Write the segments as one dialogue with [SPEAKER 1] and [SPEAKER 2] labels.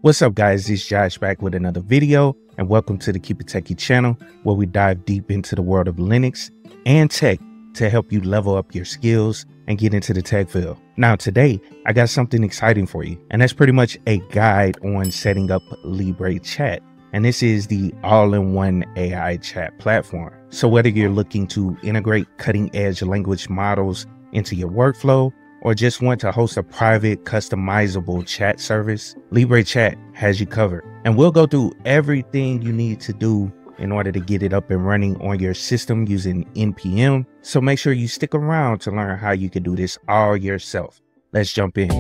[SPEAKER 1] What's up guys, it's Josh back with another video and welcome to the KeepItTechie channel where we dive deep into the world of Linux and tech to help you level up your skills and get into the tech field. Now today, I got something exciting for you, and that's pretty much a guide on setting up LibreChat. And this is the all-in-one AI chat platform. So whether you're looking to integrate cutting-edge language models into your workflow, or just want to host a private customizable chat service, LibreChat has you covered. And we'll go through everything you need to do in order to get it up and running on your system using NPM. So make sure you stick around to learn how you can do this all yourself. Let's jump in.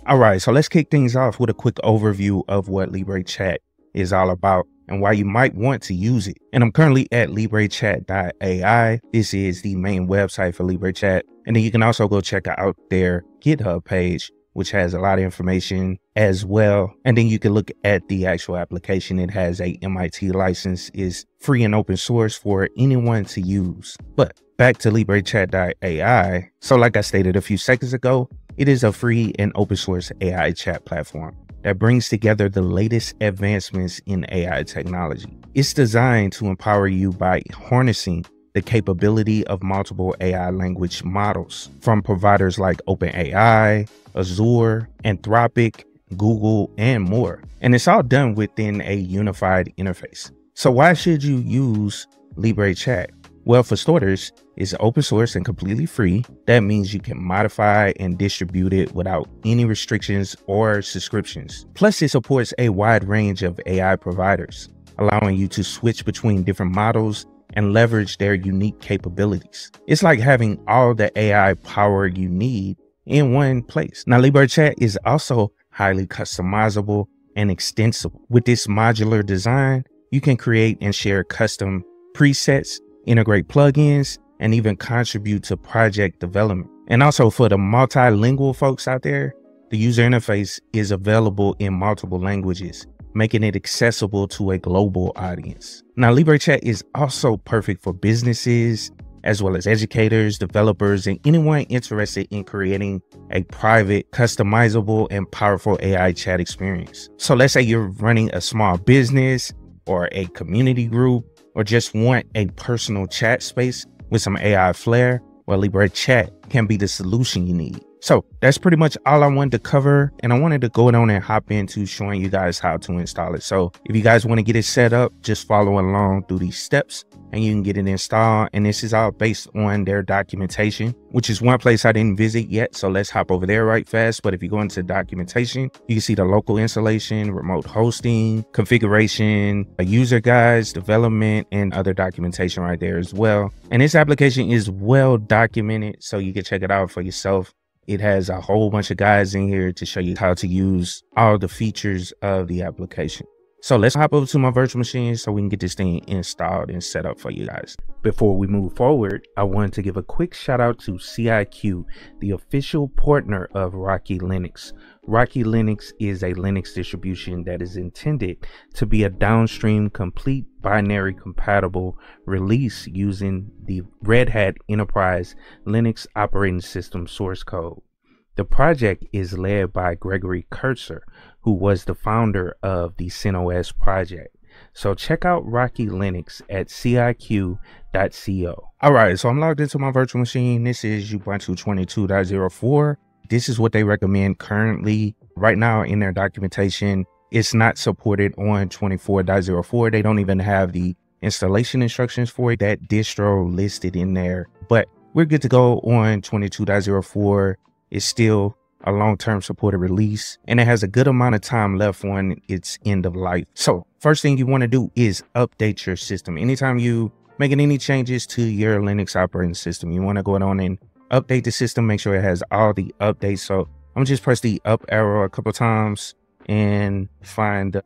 [SPEAKER 1] All right, so let's kick things off with a quick overview of what LibreChat is all about and why you might want to use it. And I'm currently at LibreChat.ai. This is the main website for LibreChat. And then you can also go check out their GitHub page, which has a lot of information as well. And then you can look at the actual application. It has a MIT license, is free and open source for anyone to use. But back to LibreChat.ai. So like I stated a few seconds ago, it is a free and open source AI chat platform that brings together the latest advancements in AI technology. It's designed to empower you by harnessing the capability of multiple AI language models from providers like OpenAI, Azure, Anthropic, Google, and more. And it's all done within a unified interface. So why should you use LibreChat? Well, for starters, it's open source and completely free. That means you can modify and distribute it without any restrictions or subscriptions. Plus, it supports a wide range of AI providers, allowing you to switch between different models and leverage their unique capabilities. It's like having all the AI power you need in one place. Now, LibreChat is also highly customizable and extensible. With this modular design, you can create and share custom presets, integrate plugins, and even contribute to project development. And also for the multilingual folks out there, the user interface is available in multiple languages, making it accessible to a global audience. Now, LibreChat is also perfect for businesses, as well as educators, developers, and anyone interested in creating a private, customizable, and powerful AI chat experience. So let's say you're running a small business or a community group, or just want a personal chat space with some AI flair, well, LibreChat can be the solution you need. So that's pretty much all I wanted to cover, and I wanted to go on and hop into showing you guys how to install it. So if you guys want to get it set up, just follow along through these steps and you can get it installed. And this is all based on their documentation, which is one place I didn't visit yet. So let's hop over there right fast. But if you go into documentation, you can see the local installation, remote hosting, configuration, user guides, development, and other documentation right there as well. And this application is well documented, so you can check it out for yourself. It has a whole bunch of guides in here to show you how to use all the features of the application. So let's hop over to my virtual machine so we can get this thing installed and set up for you guys. Before we move forward, I wanted to give a quick shout out to CIQ, the official partner of Rocky Linux. Rocky Linux is a Linux distribution that is intended to be a downstream complete binary compatible release using the Red Hat Enterprise Linux operating system source code. The project is led by Gregory Kurtzer, who was the founder of the CentOS project. So check out Rocky Linux at ciq.co. All right, so I'm logged into my virtual machine. This is Ubuntu 22.04. This is what they recommend currently. Right now in their documentation, it's not supported on 24.04. They don't even have the installation instructions for that distro listed in there, but we're good to go on 22.04. It's still a long-term supported release, and it has a good amount of time left on its end of life. So first thing you want to do is update your system. Anytime you making any changes to your Linux operating system, you want to go on and update the system, make sure it has all the updates. So I'm gonna just press the up arrow a couple times and find the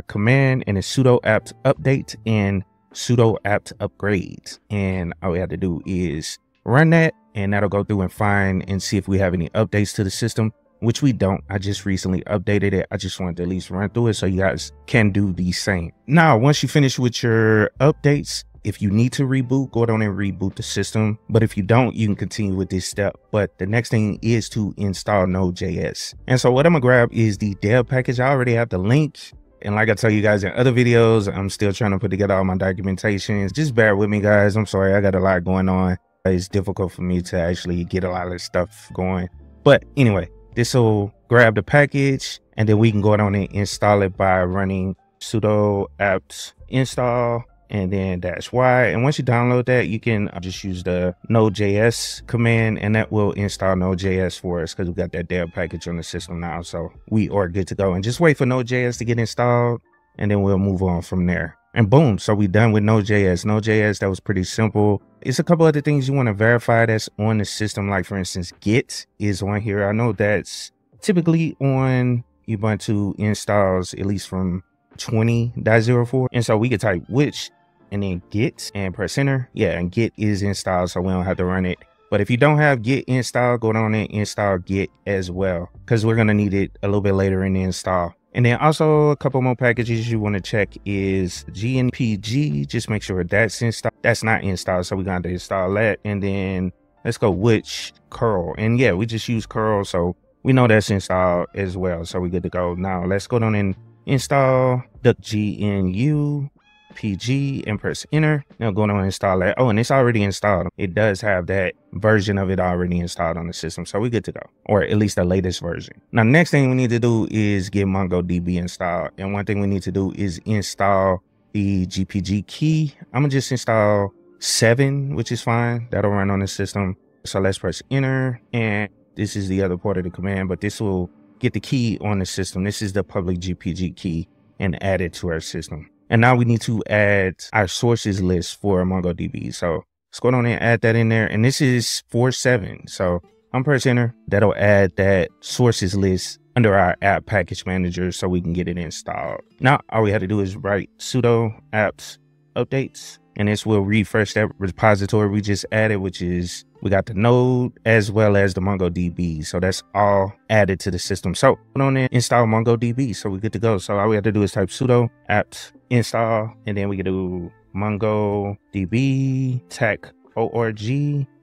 [SPEAKER 1] command, and it's sudo apt update and sudo apt upgrade. And all we have to do is run that, and that'll go through and find and see if we have any updates to the system, which we don't. I just recently updated it. I just wanted to at least run through it so you guys can do the same. Now, once you finish with your updates, if you need to reboot, go down and reboot the system. But if you don't, you can continue with this step. But the next thing is to install Node.js. And so what I'm gonna grab is the dev package. I already have the link. And like I tell you guys in other videos, I'm still trying to put together all my documentation. Just bear with me, guys. I'm sorry, I got a lot going on. It's difficult for me to actually get a lot of stuff going. But anyway, this will grab the package, and then we can go down and install it by running sudo apt install and then -y. And once you download that, you can just use the Node.js command, and that will install Node.js for us because we got that dev package on the system now. So we are good to go. And just wait for Node.js to get installed, and then we'll move on from there. And boom, so we done with Node.js. Node.js, that was pretty simple. It's a couple other things you want to verify that's on the system. Like for instance, Git is on here. I know that's typically on Ubuntu installs, at least from 20.04. And so we could type which and then Git and press enter. Yeah, and Git is installed, so we don't have to run it. But if you don't have Git installed, go down and install Git as well, because we're going to need it a little bit later in the install. And then also a couple more packages you want to check is GNPG. Just make sure that's installed. That's not installed, so we're going to install that. And then let's go which curl. And yeah, we just use curl, so we know that's installed as well. So we're good to go. Now let's go down and install the GNU PG and press enter. Now go down and install that. Oh, and it's already installed. It does have that version of it already installed on the system, so we're good to go, or at least the latest version. Now next thing we need to do is get MongoDB installed, and one thing we need to do is install the GPG key. I'm gonna just install 7, which is fine. That'll run on the system. So let's press enter, and this is the other part of the command, but this will get the key on the system. This is the public GPG key, and add it to our system. And now we need to add our sources list for MongoDB. So let's go down and add that in there. And this is 4.7. So I'm press enter. That'll add that sources list under our app package manager so we can get it installed. Now, all we have to do is write sudo apt updates, and this will refresh that repository we just added, which is, we got the node as well as the MongoDB. So that's all added to the system. So put on there, install MongoDB. So we're good to go. So all we have to do is type sudo apt install, and then we can do MongoDB tech org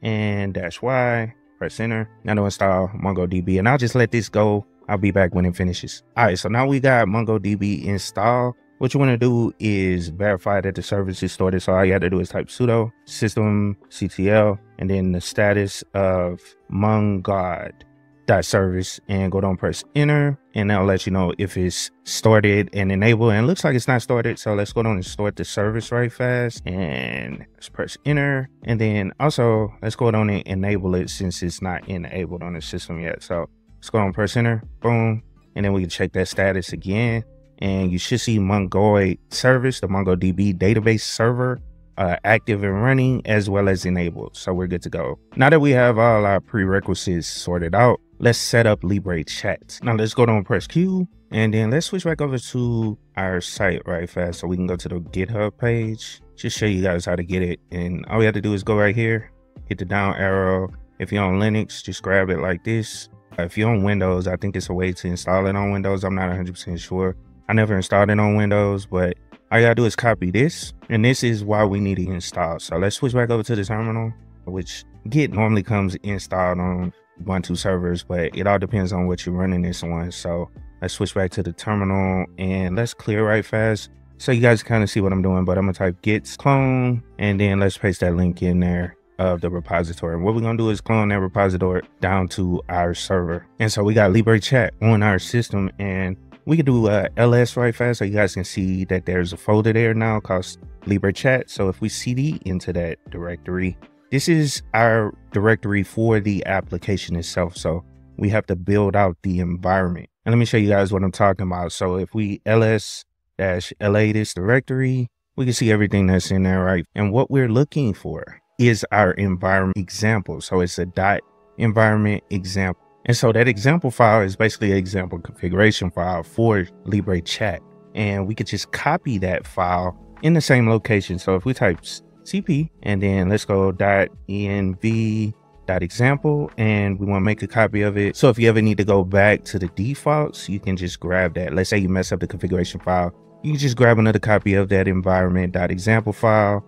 [SPEAKER 1] and -y, press enter. Now to install MongoDB, and I'll just let this go. I'll be back when it finishes. All right, so now we got MongoDB installed. What you want to do is verify that the service is started. So all you have to do is type sudo systemctl and then the status of mongod.service, and go down and press enter, and that'll let you know if it's started and enabled. And it looks like it's not started, so let's go down and start the service right fast, and let's press enter. And then also let's go down and enable it since it's not enabled on the system yet. So let's go down and press enter, boom, and then we can check that status again. And you should see Mongoid service, the MongoDB database server, active and running as well as enabled. So we're good to go. Now that we have all our prerequisites sorted out, let's set up LibreChat. Now let's go down and press Q, and then let's switch back over to our site right fast so we can go to the GitHub page. Just show you guys how to get it. And all we have to do is go right here, hit the down arrow. If you're on Linux, just grab it like this. If you're on Windows, I think it's a way to install it on Windows. I'm not 100% sure. I never installed it on Windows, but all you gotta do is copy this, and this is why we need it installed. So let's switch back over to the terminal, which Git normally comes installed on Ubuntu servers, but it all depends on what you're running this on. So let's switch back to the terminal, and let's clear right fast so you guys kind of see what I'm doing. But I'm gonna type git clone, and then let's paste that link in there of the repository. And what we're gonna do is clone that repository down to our server. And so we got LibreChat on our system, and we can do ls right fast so you guys can see that there's a folder there now called LibreChat. So if we cd into that directory, this is our directory for the application itself. So we have to build out the environment. And let me show you guys what I'm talking about. So if we ls-la this directory, we can see everything that's in there, right? And what we're looking for is our environment example. So it's a .environment example. And so that example file is basically an example configuration file for LibreChat. And we could just copy that file in the same location. So if we type cp and then let's go .env.example, and we want to make a copy of it. So if you ever need to go back to the defaults, you can just grab that. Let's say you mess up the configuration file. You can just grab another copy of that environment.example file,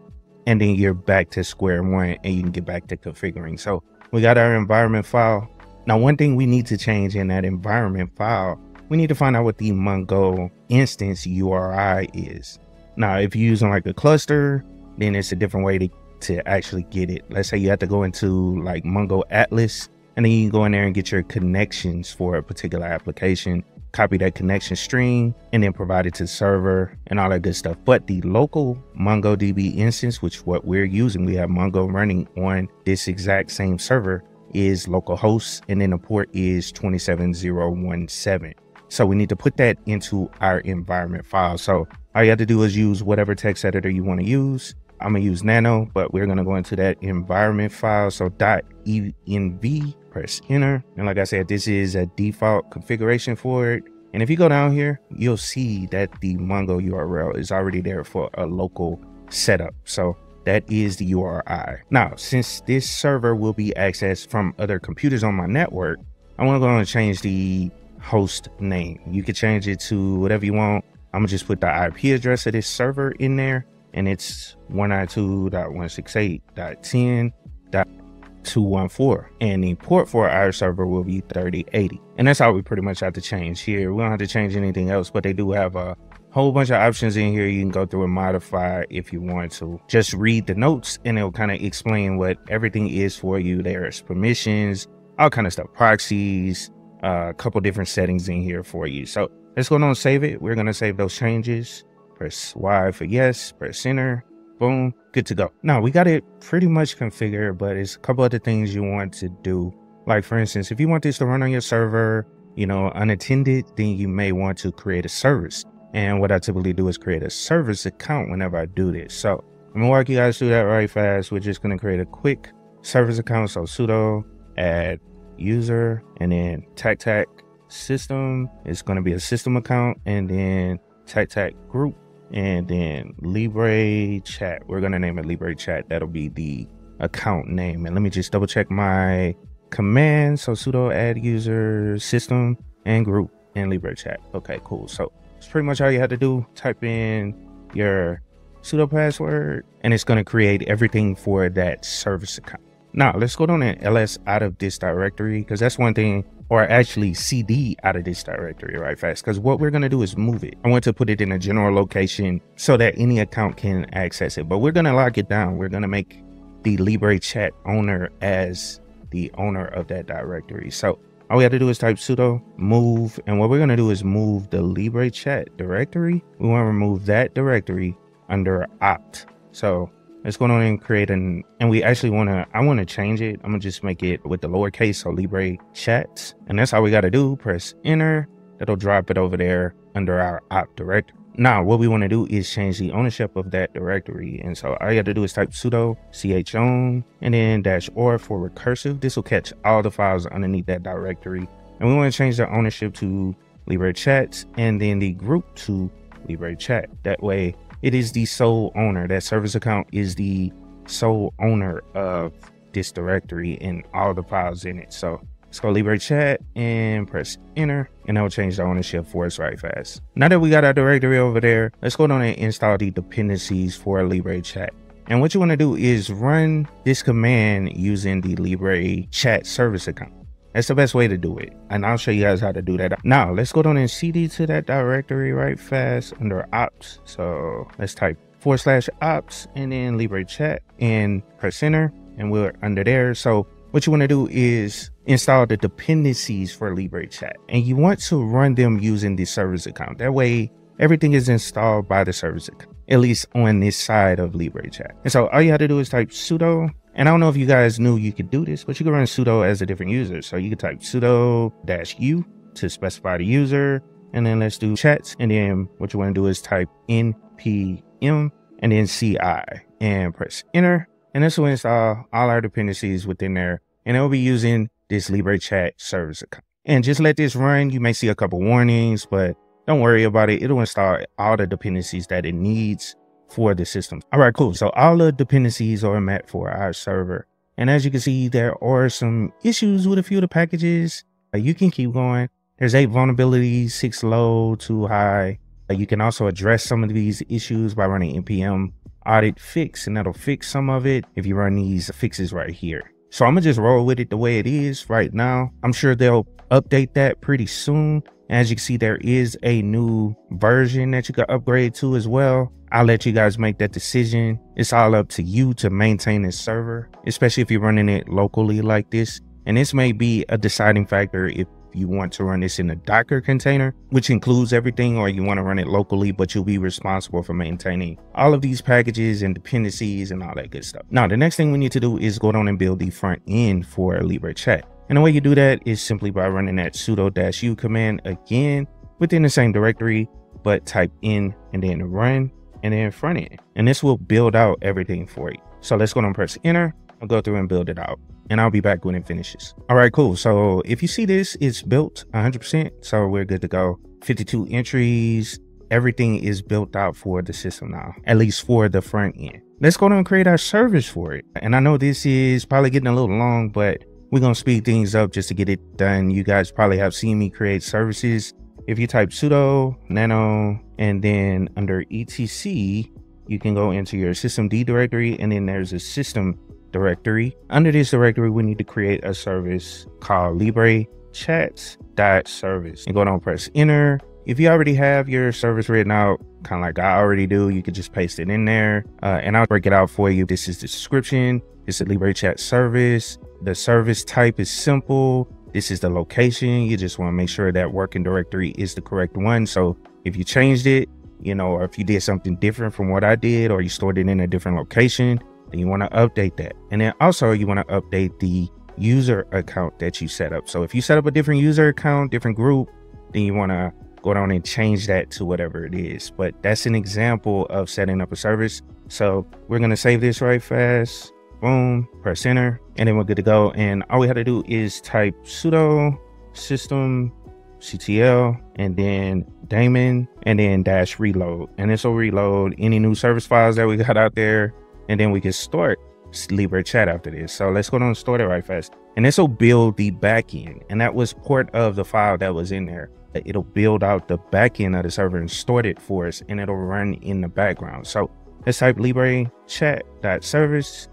[SPEAKER 1] and then you're back to square one and you can get back to configuring. So we got our environment file. Now, one thing we need to change in that environment file, we need to find out what the Mongo instance URI is. Now, if you're using like a cluster, then it's a different way to actually get it. Let's say you have to go into like Mongo Atlas, and then you can go in there and get your connections for a particular application, copy that connection string, and then provide it to the server and all that good stuff. But the local MongoDB instance, which what we're using, we have Mongo running on this exact same server, is localhost, and then the port is 27017. So we need to put that into our environment file. So all you have to do is use whatever text editor you want to use. I'm gonna use Nano, but we're gonna go into that environment file. So .env, press enter. And like I said, this is a default configuration for it. And if you go down here, you'll see that the Mongo URL is already there for a local setup. So that is the URI. Now, since this server will be accessed from other computers on my network, I want to go and change the host name. You can change it to whatever you want. I'm gonna just put the IP address of this server in there, and it's 192.168.10.214, and the port for our server will be 3080. And that's all we pretty much have to change here. We don't have to change anything else, but they do have a whole bunch of options in here you can go through and modify if you want to. Just read the notes and it'll kind of explain what everything is for you. There's permissions, all kind of stuff, proxies, a couple different settings in here for you. So let's go on and save it. We're going to save those changes. Press Y for yes, press enter, boom, good to go. Now we got it pretty much configured, but it's a couple other things you want to do. Like for instance, if you want this to run on your server, you know, unattended, then you may want to create a service. And what I typically do is create a service account whenever I do this. So I'm gonna walk you guys through that right fast. We're just gonna create a quick service account. So sudo add user, and then tac system is gonna be a system account, and then tac group, and then LibreChat. We're gonna name it LibreChat. That'll be the account name. And let me just double check my command. So sudo add user, system, and group, and LibreChat. Okay, cool. So it's pretty much all you have to do. Type in your sudo password, and it's going to create everything for that service account. Now let's go down and ls out of this directory, because that's one thing, or actually cd out of this directory right fast, because what we're going to do is move it. I want to put it in a general location so that any account can access it, but we're going to lock it down. We're going to make the LibreChat owner as the owner of that directory. So all we have to do is type sudo move, and what we're going to do is move the LibreChat directory. We want to remove that directory under opt. So let's go on and create and we actually I want to change it. I'm gonna just make it with the lowercase, so LibreChat, and that's all we got to do. Press enter. That'll drop it over there under our opt directory. Now what we want to do is change the ownership of that directory, and so all you have to do is type sudo chown and then -r for recursive. This will catch all the files underneath that directory, and we want to change the ownership to LibreChat and then the group to LibreChat. That way it is the sole owner. That service account is the sole owner of this directory and all the files in it. So let's go LibreChat and press enter, and that will change the ownership for us right fast. Now that we got our directory over there, let's go down and install the dependencies for LibreChat. And what you want to do is run this command using the LibreChat service account. That's the best way to do it, and I'll show you guys how to do that. Now let's go down and cd to that directory right fast under ops. So let's type /ops and then LibreChat and press enter, and we're under there. So what you want to do is install the dependencies for LibreChat, and you want to run them using the service account. That way everything is installed by the service account, at least on this side of LibreChat. And so all you have to do is type sudo, and I don't know if you guys knew you could do this, but you can run sudo as a different user. So you can type sudo -u to specify the user, and then let's do chats, and then what you want to do is type npm and then ci and press enter, and this will install all our dependencies within there, and it will be using this LibreChat service account. And just let this run. You may see a couple warnings, but don't worry about it. It'll install all the dependencies that it needs for the system. All right, cool. So all the dependencies are met for our server. And as you can see, there are some issues with a few of the packages. You can keep going. There's 8 vulnerabilities, 6 low, 2 high. You can also address some of these issues by running npm audit fix, and that'll fix some of it if you run these fixes right here. So I'm gonna just roll with it the way it is right now. I'm sure they'll update that pretty soon. As you can see, there is a new version that you can upgrade to as well. I'll let you guys make that decision. It's all up to you to maintain this server, especially if you're running it locally like this. And this may be a deciding factor if you want to run this in a Docker container, which includes everything, or you want to run it locally, but you'll be responsible for maintaining all of these packages and dependencies and all that good stuff. Now, the next thing we need to do is go down and build the front end for LibreChat. And the way you do that is simply by running that sudo-u command again within the same directory, but type in and then run and then front end. And this will build out everything for you. So let's go down and press enter. I'll go through and build it out, and I'll be back when it finishes. All right, cool. So if you see this, it's built 100%. So we're good to go. 52 entries. Everything is built out for the system now, at least for the front end. Let's go down and create our service for it. And I know this is probably getting a little long, but we're going to speed things up just to get it done. You guys probably have seen me create services. If you type sudo nano and then under etc, you can go into your systemd directory, and then there's a system directory. Under this directory, we need to create a service called LibreChat.service, and go down and press enter. If you already have your service written out, kind of like I already do, you could just paste it in there, and I'll break it out for you. This is the description. It's a LibreChat service. The service type is simple. This is the location. You just want to make sure that working directory is the correct one. So if you changed it, you know, or if you did something different from what I did, or you stored it in a different location, then you want to update that. And then also you want to update the user account that you set up. So if you set up a different user account, different group, then you want to go down and change that to whatever it is. But that's an example of setting up a service. So we're going to save this right fast. Boom, press enter, and then we're good to go. And all we have to do is type sudo systemctl and then daemon and then dash reload, and this will reload any new service files that we got out there, and then we can start LibreChat after this. So let's go down and start it right fast, and this will build the backend, and that was part of the file that was in there. It'll build out the backend of the server and store it for us, and it'll run in the background. So let's type LibreChat.service,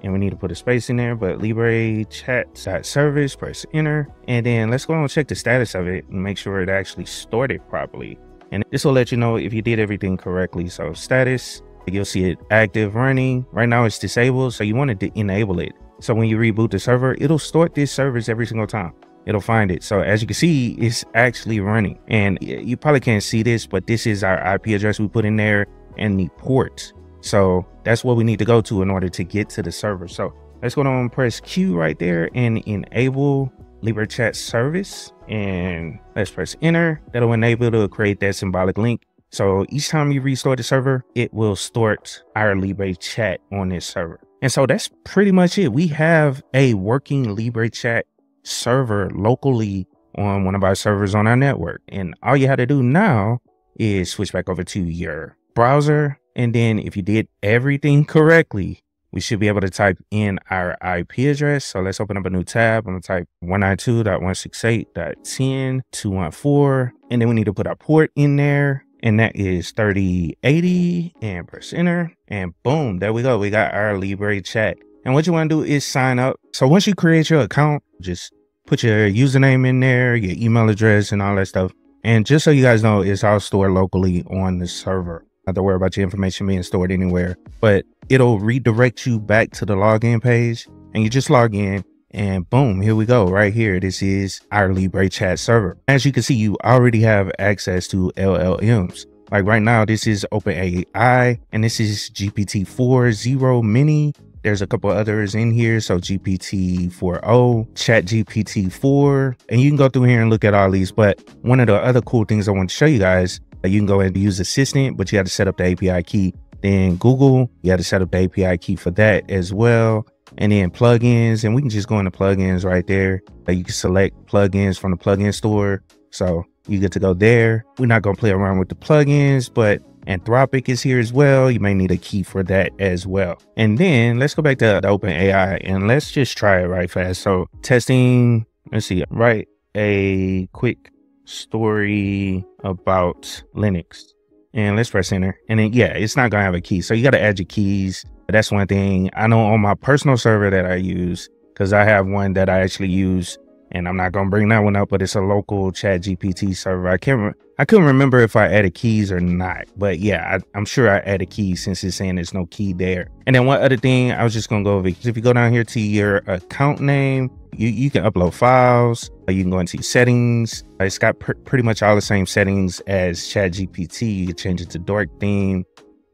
[SPEAKER 1] and we need to put a space in there, but LibreChat.service, press enter, and then let's go and check the status of it and make sure it actually stored it properly. And this will let you know if you did everything correctly. So status, you'll see it active running. Right now it's disabled, so you want to enable it. So when you reboot the server, it'll store this service every single time. It'll find it. So as you can see, it's actually running. And you probably can't see this, but this is our IP address we put in there and the port. So that's what we need to go to in order to get to the server. So let's go down and press Q right there and enable LibreChat service, and let's press enter. That'll enable to create that symbolic link. So each time you restore the server, it will start our LibreChat on this server. And so that's pretty much it. We have a working LibreChat server locally on one of our servers on our network. And all you have to do now is switch back over to your browser. And then if you did everything correctly, we should be able to type in our IP address. So let's open up a new tab. I'm gonna type 192.168.10.214. And then we need to put our port in there. And that is 3080, and press enter, and boom, there we go. We got our LibreChat. And what you want to do is sign up. So once you create your account, just put your username in there, your email address and all that stuff. And just so you guys know, it's all stored locally on the server. Not to worry about your information being stored anywhere, but it'll redirect you back to the login page, and you just log in, and boom, here we go. Right here, this is our LibreChat server. As you can see, you already have access to LLMs. Like right now, this is OpenAI, and this is GPT-4 Mini. There's a couple others in here. So GPT-4o, ChatGPT-4, and you can go through here and look at all these. But one of the other cool things I want to show you guys, you can go ahead and use Assistant, but you have to set up the API key. Then Google, you have to set up the API key for that as well. And then plugins, and we can just go into plugins right there. You can select plugins from the plugin store. So you get to go there. We're not going to play around with the plugins, but Anthropic is here as well. You may need a key for that as well. And then let's go back to the OpenAI and let's just try it right fast. So testing, let's see, write a quick story about Linux. and let's press enter. And then, yeah, it's not gonna have a key. So you got to add your keys. That's one thing. I know on my personal server that I use, because I have one that I actually use, and I'm not gonna bring that one up, but it's a local ChatGPT server. I couldn't remember if I added keys or not, but yeah, I'm sure I added keys since it's saying there's no key there. And then one other thing I was just gonna go over, if you go down here to your account name, you can upload files. You can go into your settings. It's got pretty much all the same settings as ChatGPT. You can change it to dark theme.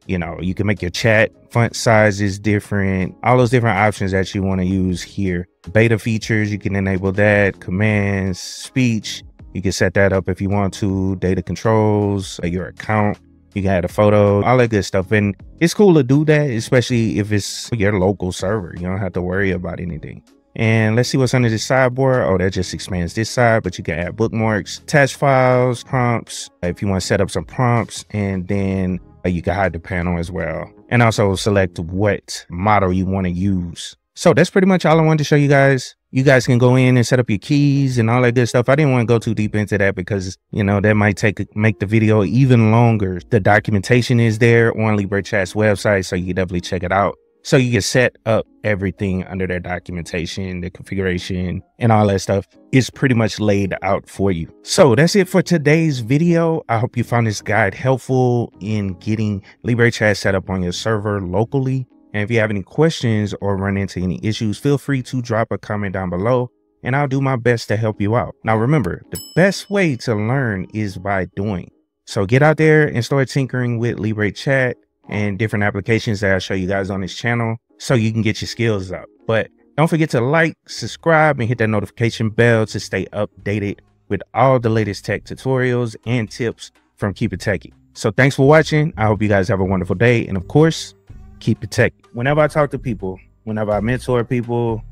[SPEAKER 1] You know, you can make your chat font sizes different, all those different options that you want to use here. Beta features, you can enable that. Commands, speech, you can set that up if you want to. Data controls, your account, you can add a photo, all that good stuff. And it's cool to do that, especially if it's your local server. You don't have to worry about anything. And let's see what's under this sidebar. Oh, that just expands this side, but you can add bookmarks, attach files, prompts, if you want to set up some prompts, and then you can hide the panel as well. And also select what model you want to use. So that's pretty much all I wanted to show you guys. You guys can go in and set up your keys and all that good stuff. I didn't want to go too deep into that because, you know, that might make the video even longer. The documentation is there on LibreChat's website, so you can definitely check it out. So you can set up everything under their documentation, the configuration, and all that stuff is pretty much laid out for you. So that's it for today's video. I hope you found this guide helpful in getting LibreChat set up on your server locally. And if you have any questions or run into any issues, feel free to drop a comment down below and I'll do my best to help you out. Now remember, the best way to learn is by doing. So get out there and start tinkering with LibreChat and different applications that I'll show you guys on this channel so you can get your skills up. But don't forget to like, subscribe, and hit that notification bell to stay updated with all the latest tech tutorials and tips from KeepItTechie. So thanks for watching. I hope you guys have a wonderful day. And of course, keep it techie. Whenever I talk to people, whenever I mentor people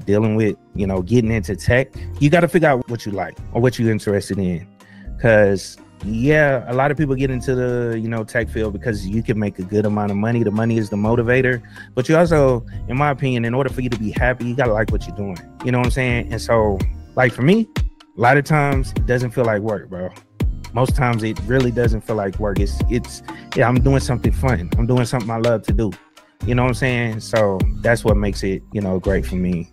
[SPEAKER 1] dealing with, you know, getting into tech, you got to figure out what you like or what you're interested in. Because yeah, a lot of people get into the, you know, tech field because you can make a good amount of money. The money is the motivator. But you also, in my opinion, in order for you to be happy, you got to like what you're doing. You know what I'm saying? And so, like for me, a lot of times it doesn't feel like work, bro. Most times it really doesn't feel like work. Yeah, I'm doing something fun. I'm doing something I love to do. You know what I'm saying? So that's what makes it, you know, great for me.